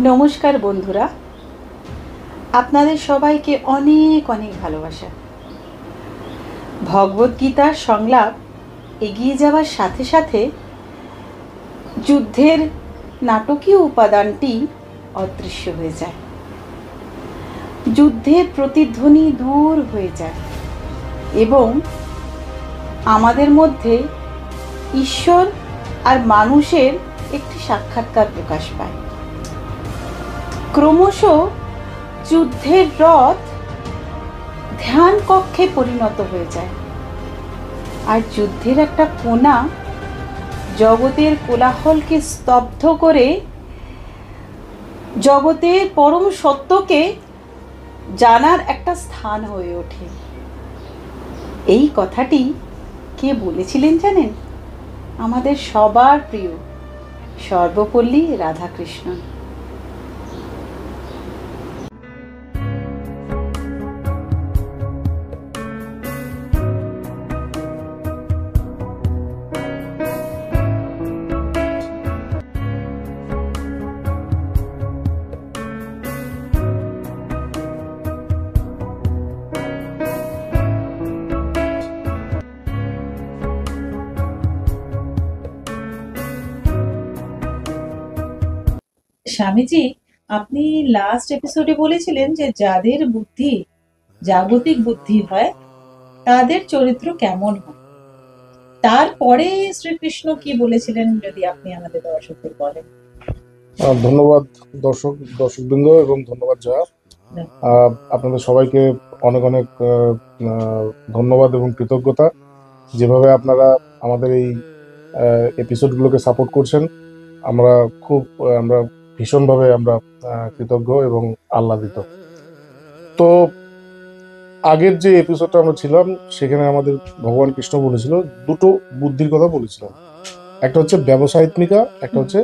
নমস্কার বন্ধুরা, আপনাদের সবাইকে অনেক অনেক ভালোবাসা। ভগবদ্গীতার সংলাপ এগিয়ে যাওয়ার সাথে সাথে যুদ্ধের নাটকীয় উপাদানটি অদৃশ্য হয়ে যায়। যুদ্ধের প্রতিধ্বনি দূর হয়ে যায় এবং আমাদের মধ্যে ঈশ্বর আর মানুষের একটি সাক্ষাৎকার প্রকাশ পায়। ক্রমশ যুদ্ধের রথ ধ্যান কক্ষে পরিণত হয়ে যায়, আর যুদ্ধের একটা কোণা জগতের কোলাহলকে স্তব্ধ করে জগতের পরম সত্যকে জানার একটা স্থান হয়ে ওঠে। এই কথাটি কে বলেছিলেন জানেন? আমাদের সবার প্রিয় সর্বপল্লী রাধাকৃষ্ণন। স্বামীজি, আপনি লাস্ট এপিসোডে বলেছিলেন যে যাদের বুদ্ধি জাগতিক বুদ্ধি হয় তাদের চরিত্র কেমন হয়। তারপরে শ্রীকৃষ্ণ কি বলেছিলেন যদি আপনি আমাদের দর্শকদের বলেন। ধন্যবাদ দর্শকবৃন্দ এবং ধন্যবাদ জয়া। আপনাদের সবাইকে অনেক অনেক ধন্যবাদ এবং কৃতজ্ঞতা, যেভাবে আপনারা আমাদের এই এপিসোডগুলোকে সাপোর্ট করছেন। আমরা ভীষণভাবে আমরা কৃতজ্ঞ এবং আহ্লাদিত। তো আগের যে এপিসোডটা আমরা ছিলাম সেখানে আমাদের ভগবান কৃষ্ণ বলেছিল দুটো বুদ্ধির কথা বলেছিলাম। একটা হচ্ছে ব্যবসায়িত্মিকা, একটা হচ্ছে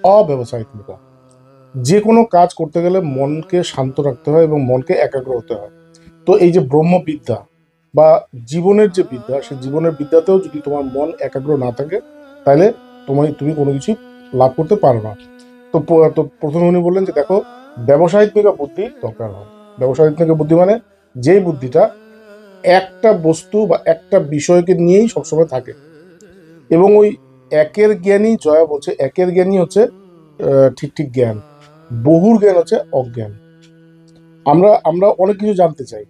অব্যবসায়িত্মিকা। যে কোনো কাজ করতে গেলে মনকে শান্ত রাখতে হয় এবং মনকে একাগ্র হতে হয়। তো এই যে ব্রহ্মবিদ্যা বা জীবনের যে বিদ্যা, সেই জীবনের বিদ্যাতেও যদি তোমার মন একাগ্র না থাকে তাহলে তুমি কোনো কিছু লাভ করতে পারো না। তো প্রথমে উনি বললেন যে দেখো, ব্যবসায়িত্মিকা বুদ্ধি দরকার হয়। ব্যবসায়িত্মিকা বুদ্ধি মানে যেই বুদ্ধিটা একটা বস্তু বা একটা বিষয়কে নিয়েই সবসময় থাকে, এবং ওই একের জ্ঞানী, জয়া বলছে একের জ্ঞানী হচ্ছে ঠিক জ্ঞান, বহুর জ্ঞান হচ্ছে অজ্ঞান। আমরা অনেক কিছু জানতে চাই,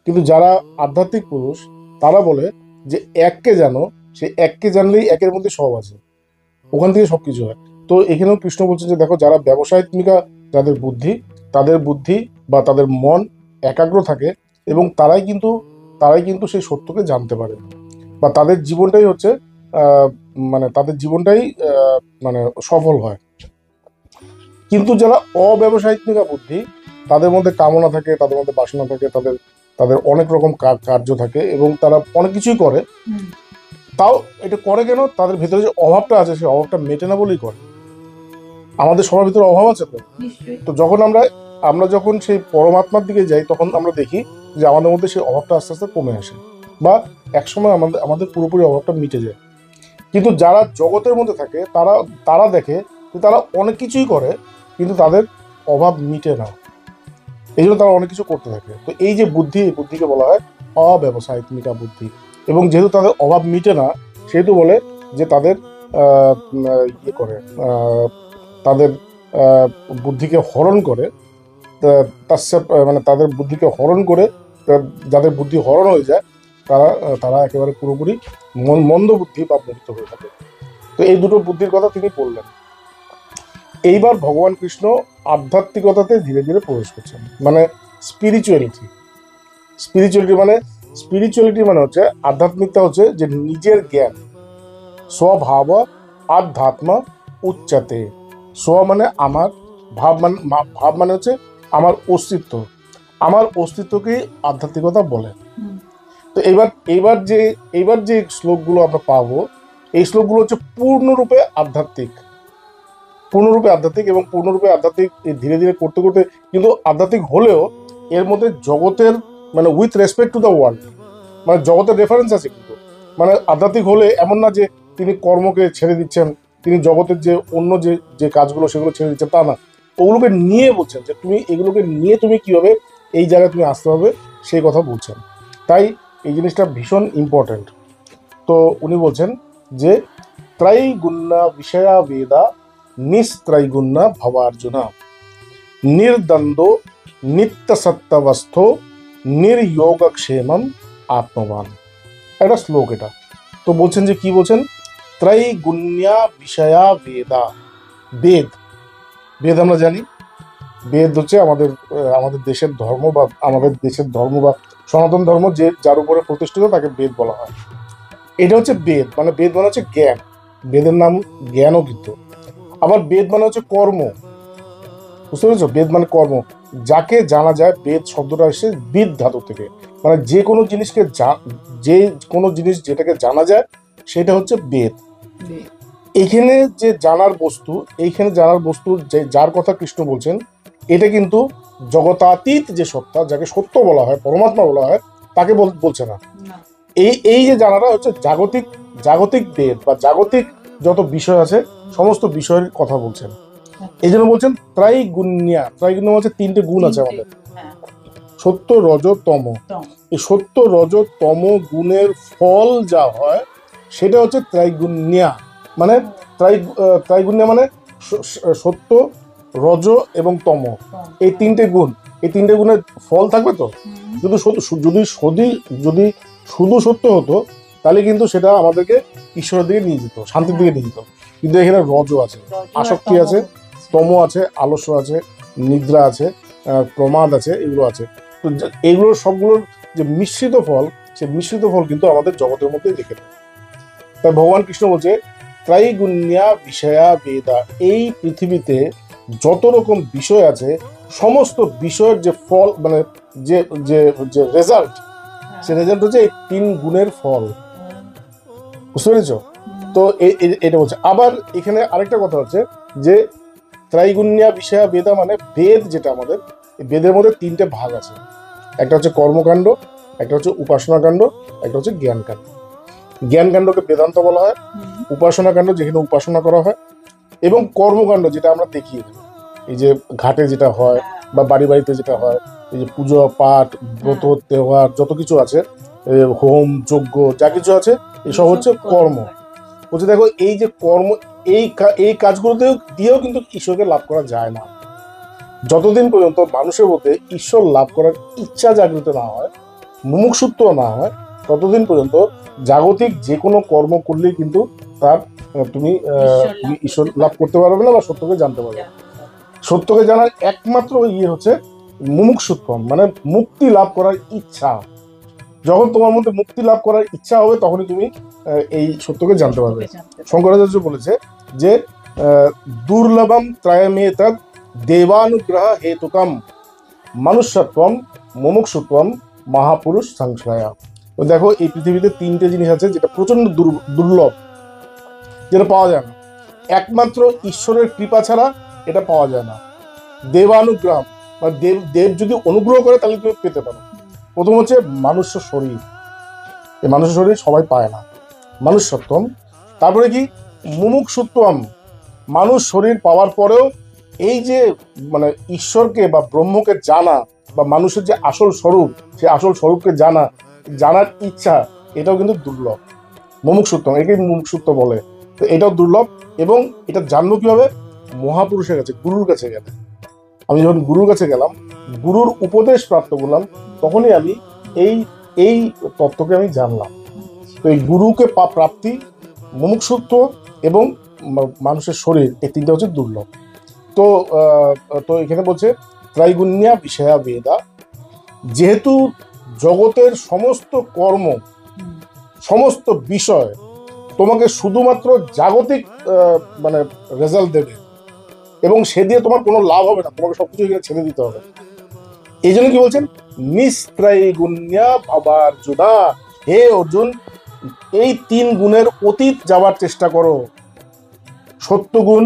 কিন্তু যারা আধ্যাত্মিক পুরুষ তারা বলে যে এককে জানো, সে এককে জানলেই একের মধ্যে সব আছে, ওখান থেকে সবকিছু হয়। তো এখানেও কৃষ্ণ বলছে যে দেখো, যারা ব্যবসায়িত্মিকা, যাদের বুদ্ধি, তাদের বুদ্ধি বা তাদের মন একাগ্র থাকে এবং তারাই কিন্তু সেই সত্যকে জানতে পারে, বা তাদের জীবনটাই হচ্ছে তাদের জীবনটাই মানে সফল হয়। কিন্তু যারা অব্যবসায়িত্মিকা বুদ্ধি, তাদের মধ্যে কামনা থাকে, তাদের মধ্যে বাসনা থাকে, তাদের অনেক রকম কার্য থাকে এবং তারা অনেক কিছুই করে। তাও এটা করে কেন? তাদের ভেতরে যে অভাবটা আছে সেই অভাবটা মেটে না বলেই করে। আমাদের সবার ভিতরে অভাব আছে। তো যখন আমরা যখন সেই পরমাত্মার দিকে যাই, তখন আমরা দেখি যে আমাদের মধ্যে সেই অভাবটা আস্তে আস্তে কমে আসে, বা একসময় আমাদের পুরোপুরি অভাবটা মিটে যায়। কিন্তু যারা জগতের মধ্যে থাকে তারা দেখে যে তারা অনেক কিছুই করে, কিন্তু তাদের অভাব মিটে না, এই জন্য তারা অনেক কিছু করতে থাকে। তো এই যে বুদ্ধিকে বলা হয় অব্যবসায়িত্মিকা বুদ্ধি। এবং যেহেতু তাদের অভাব মিটে না, সেহেতু বলে যে তাদের তাদের বুদ্ধিকে হরণ করে, তাদের বুদ্ধিকে হরণ করে, যাদের বুদ্ধি হরণ হয়ে যায় তারা একেবারে পুরোপুরি মন্দ বুদ্ধি বা মোহিত হয়ে থাকে। তো এই দুটো বুদ্ধির কথা তিনি বললেন। এইবার ভগবান কৃষ্ণ আধ্যাত্মিকতাতে ধীরে ধীরে প্রবেশ করছেন, মানে স্পিরিচুয়ালিটি মানে হচ্ছে, আধ্যাত্মিকতা হচ্ছে যে নিজের জ্ঞান। স্বভাব আধ্যাত্ম উচ্চতে। স্ব মানে আমার, ভাব মানে হচ্ছে আমার অস্তিত্বকে আধ্যাত্মিকতা বলে। তো এইবার যে শ্লোকগুলো আমরা পাবো, এই শ্লোকগুলো হচ্ছে পূর্ণরূপে আধ্যাত্মিক এবং পূর্ণরূপে আধ্যাত্মিক ধীরে ধীরে করতে করতে কিন্তু আধ্যাত্মিক হলেও এর মধ্যে জগতের মানে with respect to the world, মানে জগতের রেফারেন্স আছে। কিন্তু মানে আধ্যাত্মিক হলে এমন না যে তিনি কর্মকে ছেড়ে দিচ্ছেন, তিনি জগতের যে অন্য যে কাজগুলো সেগুলো ছেড়ে দিচ্ছেন, তা না। ওগুলোকে নিয়ে বলছেন যে তুমি এগুলোকে নিয়ে তুমি কিভাবে এই জায়গায় তুমি আসতে হবে সেই কথা বলছেন। তাই এই জিনিসটা ভীষণ ইম্পর্টেন্ট। তো উনি বলছেন যে त्रैगुण्य विषया वेदा निस्त्रैगुण्य भवार्जुन निर्द्वंदो नित्य सत्तवस्थो निर्योगक्षेमम आत्मवान। একটা শ্লোক এটা। তো বলছেন যে কি বলছেন, त्रैगुण्य विषया वेदा। বেদ, বেদ আমরা জানি, বেদ হচ্ছে আমাদের আমাদের দেশের ধর্ম বা আমাদের দেশের ধর্ম বা সনাতন ধর্ম যে যার উপরে প্রতিষ্ঠিত তাকে বেদ বলা হয়। এটা হচ্ছে বেদ, মানে বেদ মানে হচ্ছে জ্ঞান, বেদের নাম জ্ঞানও কিন্তু। আবার বেদ মানে হচ্ছে কর্ম, বুঝতে পেরেছো? বেদ মানে কর্ম, যাকে জানা যায়। বেদ শব্দটা এসে বিদ ধাতু থেকে, মানে যে কোনো জিনিসকে যে কোনো জিনিস যেটাকে জানা যায় সেটা হচ্ছে বেদ। এখানে যে জানার বস্তু, এইখানে জানার বস্তু যে যার কথা কৃষ্ণ বলছেন, এটা কিন্তু জগতাতীত যে সত্তা, যাকে সত্য বলা হয়, পরমাত্মা বলা হয়, তাকে বলছে না। এই যে জানাটা হচ্ছে জাগতিক জাগতিক বেদ বা জাগতিক যত বিষয় আছে সমস্ত বিষয়ের কথা বলছেন। এই জন্য বলছেন ত্রাইগুণ্যা। ত্রাইগুণ্য হচ্ছে তিনটে গুণ আছে আমাদের, সত্য রজ তম। এই সত্য রজ তম গুণের ফল যা হয় সেটা হচ্ছে ত্রাইগুণ্যা। মানে ত্রাইগুণ্যা মানে সত্য, রজ এবং তম, এই তিনটে গুণ। এই তিনটে গুণের ফল থাকবে। তো যদি যদি শুধু সত্য হতো তাহলে কিন্তু সেটা আমাদেরকে ঈশ্বরের দিকে নিয়ে যেত, শান্তির দিকে নিয়ে যেত। কিন্তু এখানে রজ আছে, আসক্তি আছে, তম আছে, আলস্য আছে, নিদ্রা আছে, প্রমাদ আছে, এগুলো আছে। তো এইগুলোর সবগুলোর যে মিশ্রিত ফল, সেই মিশ্রিত ফল কিন্তু আমাদের জগতের মধ্যে দেখে দেয়। তাই ভগবান কৃষ্ণ বলছে ত্রাইগুণ্যা বিষয়া বেদা। এই পৃথিবীতে যত রকম বিষয় আছে সমস্ত বিষয়ের যে ফল, মানে যে যে যে রেজাল্ট, সে রেজাল্ট হচ্ছে এই তিন গুণের ফল। বুঝতে পেরেছ? তো এটা বলছে। আবার এখানে আরেকটা কথা হচ্ছে যে ত্রাইগুণ্যা বিষয়া বেদা মানে বেদ যেটা আমাদের, বেদের মধ্যে তিনটে ভাগ আছে। একটা হচ্ছে কর্মকাণ্ড, একটা হচ্ছে উপাসনা কাণ্ড, একটা হচ্ছে জ্ঞান কাণ্ড। জ্ঞান কাণ্ডকে বেদান্ত বলা হয়, উপাসনা কাণ্ড যেখানে উপাসনা করা হয়, এবং কর্মকাণ্ড যেটা আমরা দেখি এই যে ঘাটে যেটা হয় বা বাড়ি বাড়িতে যেটা হয়, এই যে পুজো পাঠ ব্রত তেওহার যত কিছু আছে, হোম যজ্ঞ যা কিছু আছে, এসব হচ্ছে কর্ম। বলছে দেখো এই যে কর্ম, এই কাজগুলোতেও দিয়েও কিন্তু ঈশ্বরকে লাভ করা যায় না। যতদিন পর্যন্ত মানুষের মধ্যে ঈশ্বর লাভ করার ইচ্ছা জাগৃত না হয়, মুমুক্ষুত্ব না হয়, ততদিন পর্যন্ত জাগতিক যে কোনো কর্ম করলেই কিন্তু তার তুমি ঈশ্বর লাভ করতে পারবে না বা সত্যকে জানতে পারবে না। সত্যকে জানার একমাত্র ইয়ে হচ্ছে মুমুক্ষুত্ব, মানে মুক্তি লাভ করার ইচ্ছা। যখন তোমার মধ্যে মুক্তি লাভ করার ইচ্ছা হবে তখনই তুমি এই সত্যকে জানতে পারবে। শঙ্করাচার্য বলেছে যে দুর্লভম ত্রয়মেতদ দেবানুগ্রহ হেতুকম মনুষ্যত্বম মুমুক্ষুত্বম মহাপুরুষ সংশ্রয়া। তো দেখো এই পৃথিবীতে তিনটে জিনিস আছে যেটা প্রচন্ড দুর্লভ, যেটা পাওয়া যায় না। একমাত্র ঈশ্বরের কৃপা ছাড়া এটা পাওয়া যায় না। দেবানুগ্রহ, মানে দেব যদি অনুগ্রহ করে তাহলে তুমি পেতে পারো। প্রথম হচ্ছে মানুষ্য শরীর, এই মানুষ শরীর সবাই পায় না, মনুষ্যত্বম। তারপরে কি মুমুক্ষুত্বম, মানুষ শরীর পাওয়ার পরেও এই যে মানে ঈশ্বরকে বা ব্রহ্মকে জানা বা মানুষের যে আসল স্বরূপ, সেই আসল স্বরূপকে জানার ইচ্ছা, এটাও কিন্তু দুর্লভ। মুমুক্ষুত্বম, একে মুমুক্ষুত্ব বলে। তো এটাও দুর্লভ। এবং এটা জানবো কিভাবে? মহাপুরুষের কাছে, গুরুর কাছে গেলে। আমি যখন গুরুর কাছে গেলাম, গুরুর উপদেশ প্রাপ্ত করলাম, তখনই আমি এই এই তত্ত্বকে আমি জানলাম। তো এই গুরুকে প্রাপ্তি, মুমুক্ষুত্ব এবং মানুষের শরীর, এই তিনটা হচ্ছে দুর্লভ। তো তো এখানে বলছে ত্রৈগুণ্যা বিষয়া বেদা। যেহেতু জগতের সমস্ত কর্ম, সমস্ত বিষয় তোমাকে শুধুমাত্র জাগতিক মানে রেজাল্ট দেবে এবং সে দিয়ে তোমার কোনো লাভ হবে না, তোমাকে সবকিছু এখানে ছেড়ে দিতে হবে। এই জন্য কি বলছেন, নিস্ত্রৈগুণ্যা ভবার্জুনা। হে অর্জুন, এই তিন গুণের অতীত যাওয়ার চেষ্টা করো। সত্যগুণ,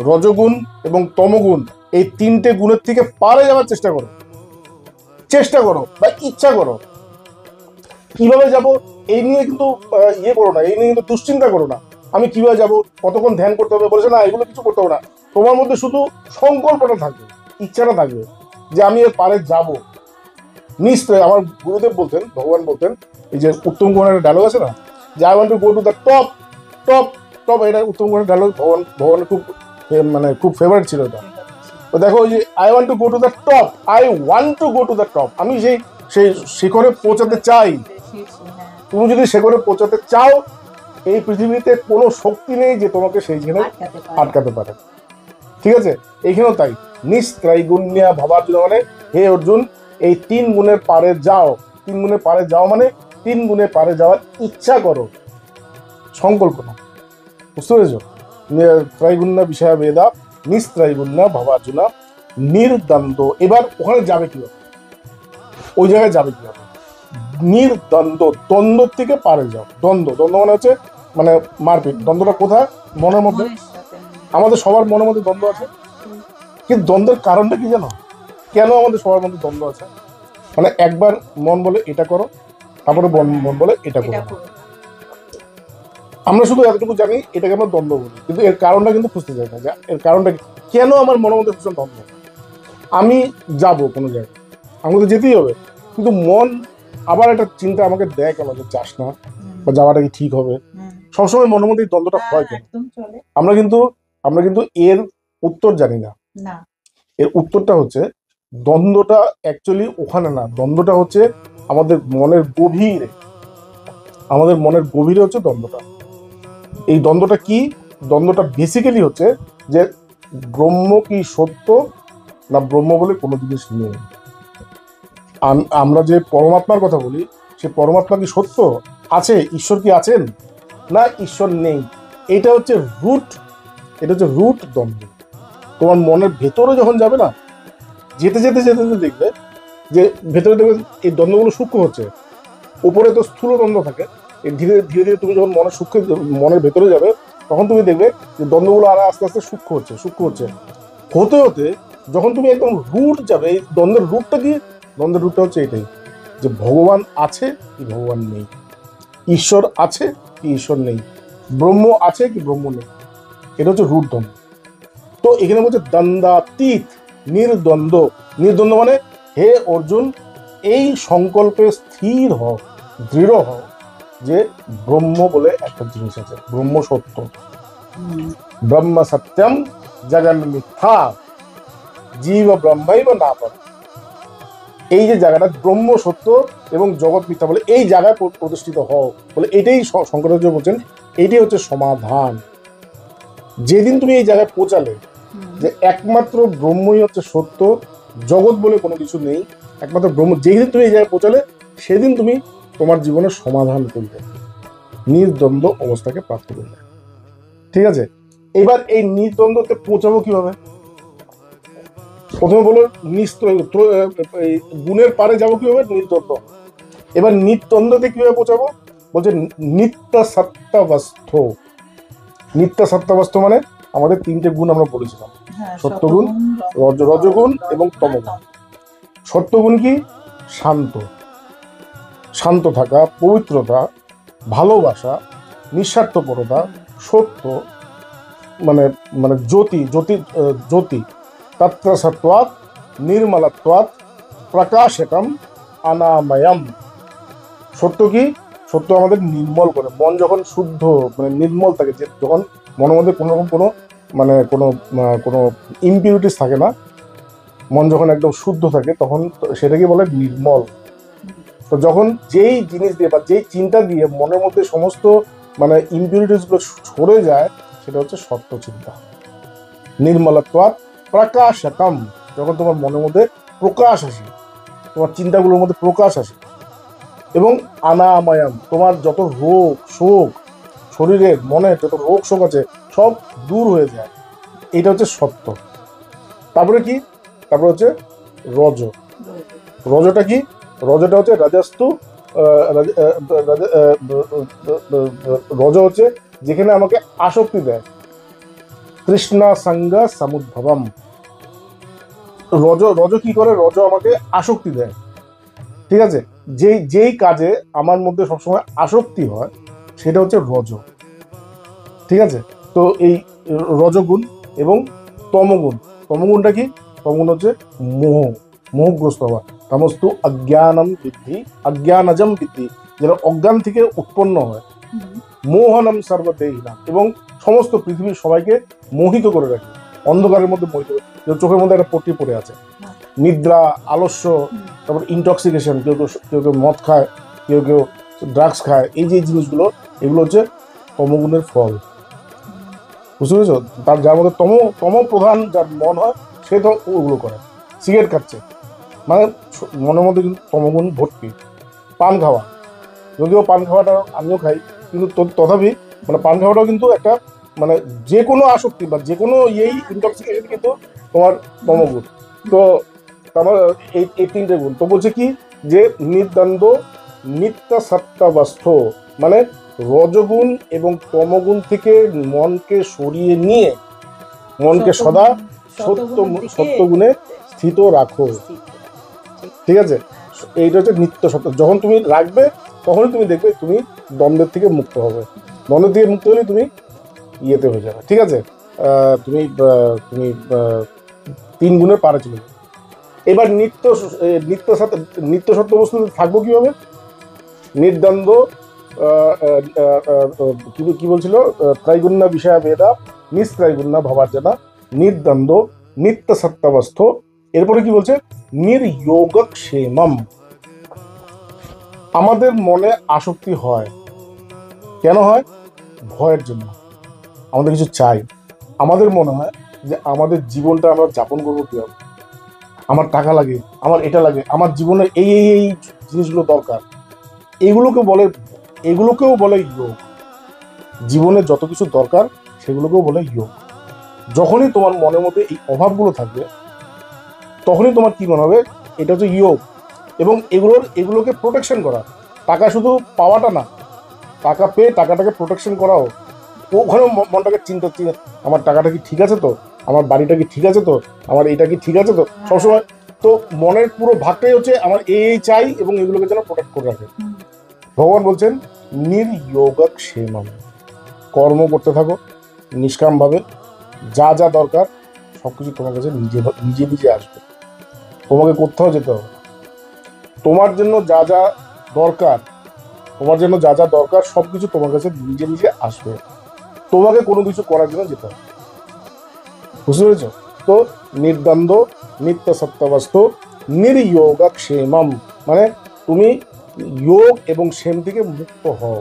রজগুণ এবং তমগুণ, এই তিনটে গুণের থেকে পারে যাওয়ার চেষ্টা করো। চেষ্টা করো বা ইচ্ছা করো। কিভাবে যাব এই নিয়ে কিন্তু ইয়ে করো না, এই নিয়ে কিন্তু দুশ্চিন্তা করো না। আমি কিভাবে যাব, কতক্ষণ ধ্যান করতে হবে, বলেছে না, এগুলো কিছু করতে হবে না। তোমার মধ্যে শুধু সংকল্পটা থাকবে, ইচ্ছাটা থাকবে যে আমি এর পারে যাব। নিশ্চয় আমার গুরুদেব বলতেন, ভগবান বলতেন, এই যে উত্তম কুমারের একটা ডায়লগ আছে না, যে I want to go to the top top top, এটা উত্তম কুমারের ডায়লগ, ভগবানের খুব মানে খুব ফেভারিট ছিল এটা। তো দেখো ওই যে I want to go to the top, I want to go to the top, আমি সেই সেই শিখরে পৌঁছাতে চাই। তুমি যদি শিখরে পৌঁছাতে চাও, এই পৃথিবীতে কোনো শক্তি নেই যে তোমাকে সেই জায়গায় আটকাতে পারে। ঠিক আছে, এইখানেও তাই, নিস্ত্রাইগুণ্যা ভাবার জন্য মানে হে অর্জুন, এই 3 গুণের পারে যাও। 3 গুণের পারে যাও মানে 3 গুণের পারে যাওয়ার ইচ্ছা করো, সংকল্প নাও। বুঝতে পেরেছো? ত্রাইগুণ্যা বিষয় বেদা নিস্ত্রাইগুণ্যা ভাবার্জুনা নির্দ্বন্দ্ব। এবার ওখানে যাবে কিভাবে, ওই জায়গায় যাবে কিভাবে? নির্দ্বন্দ্ব, দ্বন্দ্ব থেকে পারে যাও। দ্বন্দ্ব, দ্বন্দ্ব মানে হচ্ছে মানে মারপিট। দ্বন্দ্বটা কোথায়? মনের মধ্যে। আমাদের সবার মনের মধ্যে দ্বন্দ্ব আছে, কিন্তু দ্বন্দ্বের কারণটা কি জানো? কেন আমাদের সবার মধ্যে দ্বন্দ্ব আছে? মানে একবার মন বলে এটা করো, তারপরে মন বলে এটা করো। আমরা শুধু এতটুকু জানি এটাকে আমরা দ্বন্দ্ব বলি, কিন্তু এর কারণটা কিন্তু খুঁজতে চাই না, যে এর কারণটা কেন আমার মনের মধ্যে ভীষণ দ্বন্দ্ব। আমি যাব কোনো জায়গায়, আমাকে তো যেতেই হবে, কিন্তু মন আবার একটা চিন্তা আমাকে দেয় কেন যে যাস না, বা যাওয়াটা কি ঠিক হবে। সবসময় মনের মধ্যে দ্বন্দ্বটা হয় কেন? আমরা কিন্তু এর উত্তর জানি না। এর উত্তরটা হচ্ছে, দ্বন্দ্বটা অ্যাকচুয়ালি ওখানে না, দ্বন্দ্বটা হচ্ছে আমাদের মনের গভীরে। আমাদের মনের গভীরে হচ্ছে দ্বন্দ্বটা। এই দ্বন্দ্বটা কি? দ্বন্দ্বটা বেসিক্যালি হচ্ছে যে ব্রহ্ম কি সত্য না ব্রহ্ম বলে কোনো জিনিস নেই। আমরা যে পরমাত্মার কথা বলি, সে পরমাত্মা কি সত্য আছে? ঈশ্বর কি আছেন না ঈশ্বর নেই? এটা হচ্ছে রুট, এটা হচ্ছে রুট দ্বন্দ্ব। তোমার মনের ভেতরে যখন যাবে না, যেতে যেতে যেতে যেতে দেখবে যে ভেতরে দেখবে এই দ্বন্দ্বগুলো সূক্ষ্ম হচ্ছে। উপরে তো স্থূল দ্বন্দ্ব থাকে, ধীরে ধীরে ধীরে তুমি যখন মনের ভেতরে যাবে, তখন তুমি দেখবে যে দ্বন্দ্বগুলো আরো আস্তে আস্তে সূক্ষ্ম হচ্ছে, সূক্ষ্ম হচ্ছে। হতে হতে যখন তুমি একদম রুট যাবে, এই দ্বন্দ্বের রুটটা কি? দ্বন্দ্বের রুটটা হচ্ছে এটাই, যে ভগবান আছে কি ভগবান নেই, ঈশ্বর আছে কি ঈশ্বর নেই, ব্রহ্ম আছে কি ব্রহ্ম নেই। এটা হচ্ছে রুট দ্বন্দ্ব। তো এখানে বলছে দ্বন্দ্বাতীত নির্দ্বন্দ্ব। নির্দ্বন্দ্ব মানে হে অর্জুন, এই সংকল্পে স্থির হও, দৃঢ় হও যে ব্রহ্ম বলে একটা জিনিস আছে, ব্রহ্ম সত্য। ব্রহ্ম সত্যম জগন মিথ্যা জীব ব্রহ্মাইব না পার। এই যে জায়গাটা ব্রহ্ম সত্য এবং জগৎ মিথ্যা বলে এই জায়গায় প্রতিষ্ঠিত হও বলে, এটাই শঙ্করাচার্য বলছেন, এটাই হচ্ছে সমাধান। যেদিন তুমি এই জায়গায় পৌঁছালে যে একমাত্র ব্রহ্মই হচ্ছে সত্য, জগৎ বলে কোনো কিছু নেই, একমাত্র ব্রহ্ম, যেদিন তুমি এই জায়গায় পৌঁছালে সেদিন তুমি তোমার জীবনের সমাধান করবে, নির্দ্বন্দ্ব অবস্থাকে প্রাপ্ত করবে। ঠিক আছে, এবার এই নির্দ্বন্দ্বতে পৌঁছাবো কিভাবে? প্রথমে বলো গুণের পারে যাবো কিভাবে? নির্দ্বন্দ্ব। এবার নির্দ্বন্দ্বতে কিভাবে পৌঁছাবো? বলছে নিত্য সত্যাবস্থ। নিত্য সত্যাবস্থ মানে আমাদের 3টে গুণ আমরা বলেছিলাম, সত্যগুণ, রজগুণ এবং তমগুণ। সত্যগুণ কি? শান্ত, শান্ত থাকা, পবিত্রতা, ভালোবাসা, নিঃস্বার্থপরতা, সত্য, মানে মানে জ্যোতি, জ্যোতি জ্যোতি, তত্র সত্ত্বাৎ নির্মলত্বাৎ প্রকাশকম অনাময়ম। সত্য কি? সত্য আমাদের নির্মল করে, মন যখন শুদ্ধ মানে নির্মল থাকে, যখন মনের মধ্যে কোনো রকম কোনো ইমপিউরিটিস থাকে না, মন যখন একদম শুদ্ধ থাকে, তখন সেটাকে বলে নির্মল। তো যখন যেই জিনিস দিয়ে বা যেই চিন্তা দিয়ে মনের মধ্যে সমস্ত মানে ইমপিউরিটিসগুলো সরে যায়, সেটা হচ্ছে সত্য চিন্তা। নির্মলত্বাৎ প্রকাশকম, যখন তোমার মনের মধ্যে প্রকাশ আসে, তোমার চিন্তাগুলোর মধ্যে প্রকাশ আসে। এবং অনাময়ম, তোমার যত রোগ শোক, শরীরের মনের যত রোগ শোক আছে সব দূর হয়ে যায়। এটা হচ্ছে সত্য। তারপরে কি? তারপরে হচ্ছে রজ। রজটা কি? রজটা হচ্ছে রাজস্তু। রজ হচ্ছে যেখানে আমাকে আসক্তি দেয়, তৃষ্ণা সঙ্গ সমুদ্ভবম। রজ কি করে? রজ আমাকে আসক্তি দেয়। ঠিক আছে, যেই কাজে আমার মধ্যে সবসময় আসক্তি হয় সেটা হচ্ছে রজ। ঠিক আছে, তো এই রজগুণ এবং তমগুণ। তমগুণটা কি? তমগুণ হচ্ছে মোহ, মোহগ্রস্ত হওয়া। তামস্তু অজ্ঞানম বিদ্ধি অজ্ঞানজম বিদ্ধি, যেটা অজ্ঞান থেকে উৎপন্ন হয়। মোহনম সর্বদেহিনাম, এবং সমস্ত পৃথিবীর সবাইকে মোহিত করে রাখে, অন্ধকারের মধ্যে মোহিত করে। চোখের মধ্যে একটা পট্টি পড়ে আছে। নিদ্রা, আলস্য, তারপর ইনটক্সিকেশন, কেউ কেউ কেউ কেউ মদ খায়, কেউ কেউ ড্রাগস খায়, এই যে জিনিসগুলো, এগুলো হচ্ছে তমগুণের ফল। বুঝতে পেরেছো? তার যার মধ্যে তম প্রধান যার মন হয়, সে তো ওগুলো করে। সিগারেট খাচ্ছে মানে মনের মধ্যে কিন্তু তমগুণ ভর্তি। পান খাওয়া, যদিও পান খাওয়াটা আমিও খাই, কিন্তু তথাপি মানে পান খাওয়াটাও কিন্তু একটা মানে যে কোনো আসক্তি বা যে কোনো ইয়েই ইনটক্সিকেশন কিন্তু তোমার তমগুণ। তো আমার এই তিনটে গুণ তো বলছে কি, যে নির্দ্বন্দ্ব নিত্য সত্তাবস্থ, মানে রজগুণ এবং তমগুণ থেকে মনকে সরিয়ে নিয়ে মনকে সদা সত্যগুণে স্থিত রাখো। ঠিক আছে? এইটা হচ্ছে নিত্য সত্য। যখন তুমি রাখবে, তখনই তুমি দেখবে তুমি দ্বন্দ্বের থেকে মুক্ত হবে। দ্বন্দ্বের থেকে মুক্ত হলে তুমি ইয়েতে হয়ে যাবে। ঠিক আছে? তুমি তুমি 3 গুণের পারে চলে যাবে। এবার নিত্য সত্য বস্তু থাকবো কিভাবে? নির্দ্বন্দ্ব, কি বলছিল, ত্রাইগুণ্য বিষয় বেদা নিস্ত্রাইগুণ্য ভাবার্জনা নির্দ্বন্দ্ব নিত্য সত্যাবস্থ। এরপরে কি বলছে? নির্যোগক্ষেমম। আমাদের মনে আসক্তি হয়, কেন হয়? ভয়ের জন্য। আমাদের কিছু চাই, আমাদের মনে হয় যে আমাদের জীবনটা আমরা যাপন করবো কিভাবে, আমার টাকা লাগে, আমার এটা লাগে, আমার জীবনে এই এই এই জিনিসগুলো দরকার। এগুলোকেও বলে যোগ। জীবনে যত কিছু দরকার সেগুলোকেও বলে যোগ। যখনই তোমার মনের মধ্যে এই অভাবগুলো থাকবে, তখনই তোমার কি মনে হবে? এটা হচ্ছে যোগ। এবং এগুলোকে প্রোটেকশন করা। টাকা শুধু পাওয়াটা না, টাকা পেয়ে টাকাটাকে প্রোটেকশন করাও। ওখানেও মনটাকে চিন্তা, আমার টাকাটা কি ঠিক আছে তো, আমার বাড়িটা কি ঠিক আছে তো, আমার এইটা কি ঠিক আছে তো, সবসময়। তো মনের পুরো ভাগটাই হচ্ছে আমার এই চাই, এবং এগুলোকে যেন প্রোটেক্ট করে রাখে। ভগবান বলছেন নির্যোগক্ষেমম। কর্ম করতে থাকো নিষ্কামভাবে, যা যা দরকার সবকিছু তোমার কাছে নিজে নিজে নিজে আসবে। তোমাকে কোথাও যেতে হবে না। তোমার জন্য যা যা দরকার, সবকিছু তোমার কাছে নিজে নিজে আসবে। তোমাকে কোনো কিছু করার জন্য যেতে হবে। বুঝতে পেরেছ? তো নির্দ্বন্দ্ব নিত্য সত্যাবস্থ নির্যোগক্ষেমম, মানে তুমি যোগ এবং সেম থেকে মুক্ত হও।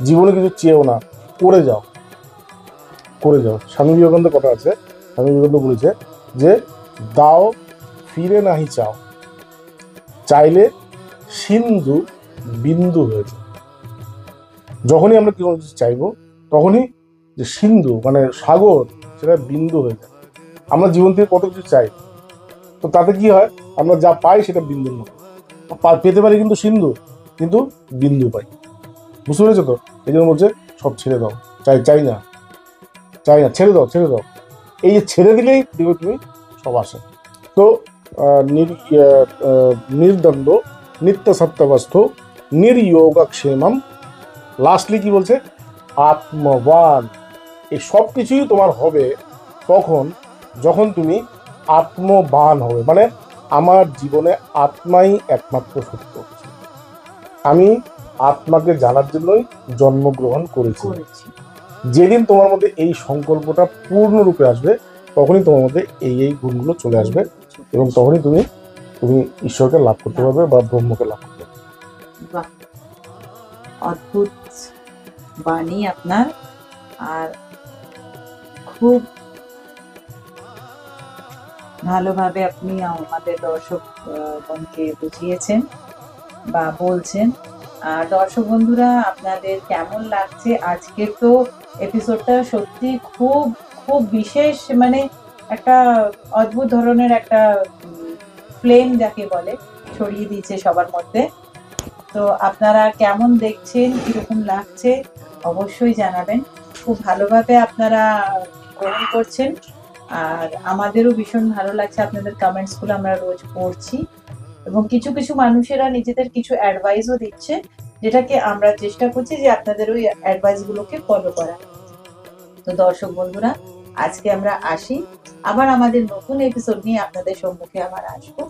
জীবনে কিছু চেয়েও না, করে যাও। স্বামী বিবেকানন্দ কথা আছে, স্বামী বিবেকানন্দ বলেছে যে দাও ফিরে নাহি চাও, চাইলে সিন্ধু বিন্দু হয়েছে। যখনই আমরা কোনো কিছু চাইবো, তখনই যে সিন্ধু মানে সাগর, সেটা বিন্দু হয়ে যায়। আমরা জীবন থেকে কত কিছু চাই, তো তাতে কি হয়? আমরা যা পাই সেটা বিন্দুর মতো। পেতে পারি কিন্তু সিন্ধু, কিন্তু বিন্দু পাই। বুঝতে পেরেছো তো? এই জন্য বলছে সব ছেড়ে দাও, চাই না, ছেড়ে দাও। এই যে ছেড়ে দিলেই দেখবে তুমি সব আসে। তো নির্দ্বন্দ্ব নিত্য সত্যাবস্থ নির্যোগক্ষেমম। লাস্টলি কি বলছে? আত্মবান। এই সব কিছুই তোমার হবে যখন তুমি আত্মবান হবে, মানে আমার জীবনে আত্মাই একমাত্র সত্য। আমি আত্মাকে জানার জন্যই জন্মগ্রহণ করেছি। যেদিন তোমার মধ্যে এই সংকল্পটা পূর্ণরূপে আসবে, তখনই তোমার মধ্যে এই গুণগুলো চলে আসবে, এবং তখনই তুমি ঈশ্বরকে লাভ করতে পারবে বা ব্রহ্মকে লাভ করতে পারবে। বাহ, অদ্ভুত বাণী আপনার। আর খুব ভালোভাবে আপনি আমাদের দর্শকগণকে বুঝিয়েছেন বা বলছেন। আর দর্শক বন্ধুরা, আপনাদের কেমন লাগছে আজকের তো এপিসোডটা? সত্যি খুব খুব বিশেষ, মানে একটা অদ্ভুত ধরনের একটা ফ্লেম যাকে বলে ছড়িয়ে দিয়েছে সবার মধ্যে। তো আপনারা কেমন দেখছেন, কিরকম লাগছে অবশ্যই জানাবেন। খুব ভালোভাবে আপনারা গ্রহণ করছেন, আর আমাদেরও ভীষণ ভালো লাগছে। আপনাদের কমেন্টসগুলো আমরা রোজ পড়ছি, এবং কিছু কিছু মানুষেরা নিজেদের কিছু অ্যাডভাইসও দিচ্ছে, যেটাকে আমরা চেষ্টা করছি যে আপনাদের ওই অ্যাডভাইসগুলোকে ফলো করা। তো দর্শক বন্ধুরা, আজকে আমরা আসি, আবার আমাদের নতুন এপিসোড নিয়ে আপনাদের সম্মুখে আবার আসবো।